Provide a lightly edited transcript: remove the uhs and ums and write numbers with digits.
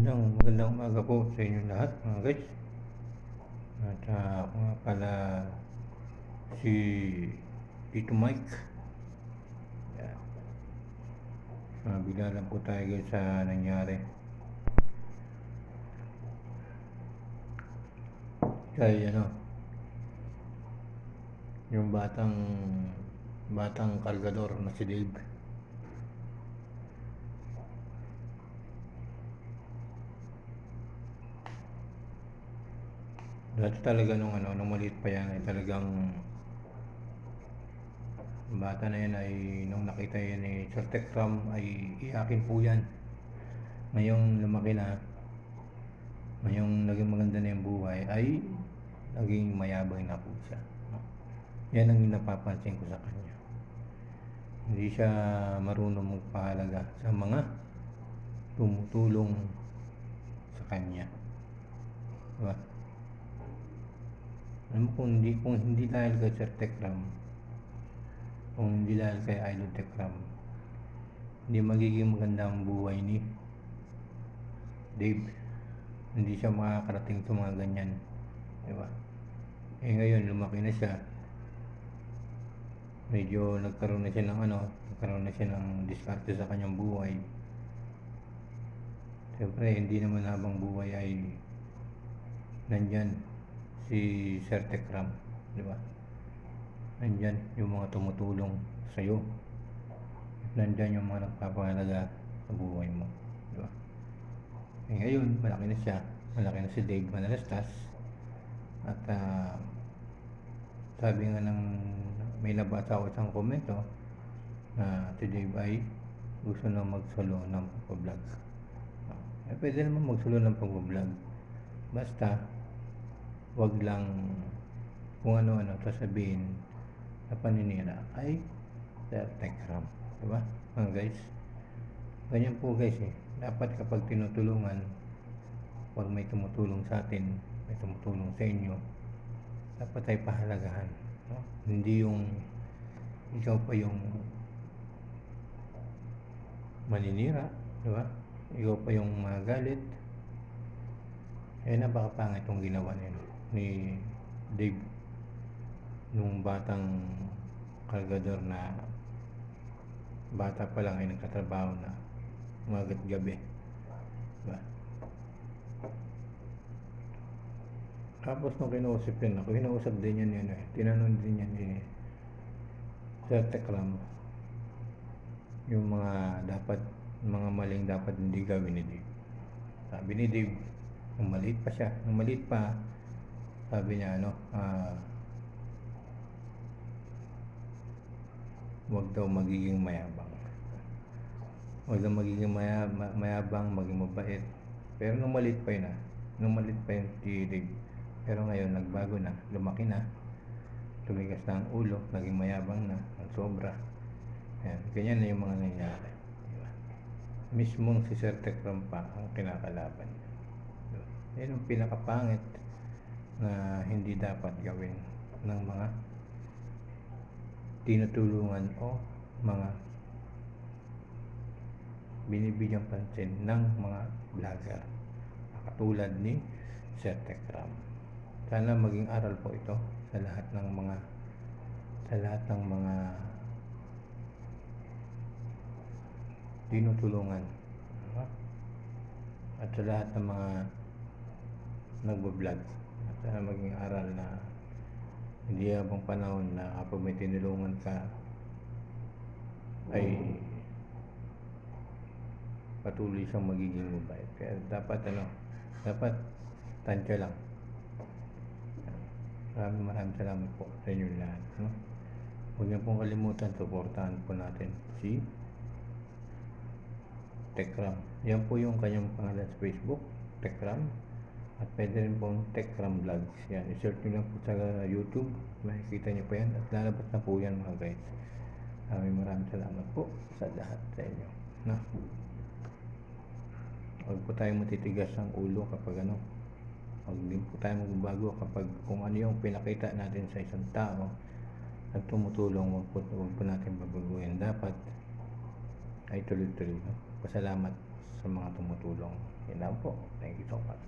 Magandang umaga po sa inyo lahat mga guys. At ako nga pala si Tito Mike. Yan. Bigla lang po tayo guys sa nangyari. Kaya yung batang kargador na si Dave. Dati talaga nung maliit pa yan ay talagang bata na yan ay nung nakita yan ni Sir Tekram ay iyakin po yan. Ngayong lumaki na, ngayong naging maganda na yung buhay ay naging mayabang na po siya. Yan ang napapansin ko sa kanya. Hindi siya marunong magpahalaga sa mga tumutulong sa kanya. Diba? Alam mo, kung hindi dahil kay Sir Tekram, kung hindi dahil kay Idol Tekram, hindi magiging maganda ang buhay ni Dave. Hindi siya makakarating sa mga ganyan. Diba? Ngayon lumaki na siya, medyo nagkaroon na siya ng diskarte sa kanyang buhay. Siyempre hindi naman habang buhay ay nandyan si Sir Tekram, di ba? Nandyan yung mga tumutulong sa'yo, nandyan yung mga nagpapahalaga sa buhay mo, di ba? Ngayon malaki na si Dave Manalastas. At sabi nga ng may nabasa ko isang komento na si Dave ay gusto na mag-solo ng pag-vlog. Pwede naman mag-solo ng pag-vlog, basta wag lang kung ano-ano sasabihin na paninira ay Sir Tekram, diba mga guys? Ganyan po guys dapat kapag tinutulungan, pag may tumutulong sa atin, may tumutulong sa inyo, dapat ay pahalagahan, no? Hindi yung ikaw pa yung maninira, diba? Ikaw pa yung magalit. Napakapangit itong ginawa ni Dave nung batang kargador na bata pa lang ay nagtatrabaho na umagat gabi, diba? Tapos nung kinausap din yan tinanong din yan ni Sir Tekram yung mga maling dapat hindi gawin ni Dave. Sabi ni Dave, nung maliit pa, sabi niya wag daw magiging mayabang. Wag daw magiging mayabang, maging mabait. Pero nung maliit pa yun si Dave. Pero ngayon nagbago na, lumaki na, tumigas na ang ulo, naging mayabang na, ang sobra. Ganyan na yung mga nangyayari. Diba? Mismong si Sir Tekram pa ang kinakalaban. Diba? Yan ang pinakapangit na hindi dapat gawin ng mga tinutulungan o mga binibigyan pansin ng mga vlogger katulad ni Sir Tekram. Sana maging aral po ito sa lahat ng mga tinutulungan, diba? At sa lahat ng mga nagbablog. At sana maging aral na hindi habang panahon na kapag may tinulungan ka ay patuloy siyang magiging mabait. Kaya dapat tansya lang. Maraming salamat po sa inyo lahat, no? Huwag niyo pong kalimutan, suportahan po natin si Tekram. Yan po yung kanyang pangalan sa Facebook, Tekram. At pwede rin pong Tekram Vlogs. Yan, i-search nyo lang po sa YouTube, makikita nyo po yan at lalabas na po yan mga guys. Maraming salamat po sa lahat sa inyo, no? Huwag po tayong matitigas ang ulo kapag huwag din po tayo magbabago kapag kung ano yung pinakita natin sa isang tao at tumutulong, huwag po natin babaguhin. Dapat ay tuloy-tuloy, no? Pasalamat sa sa mga tumutulong. Yan lang po. Thank you so much.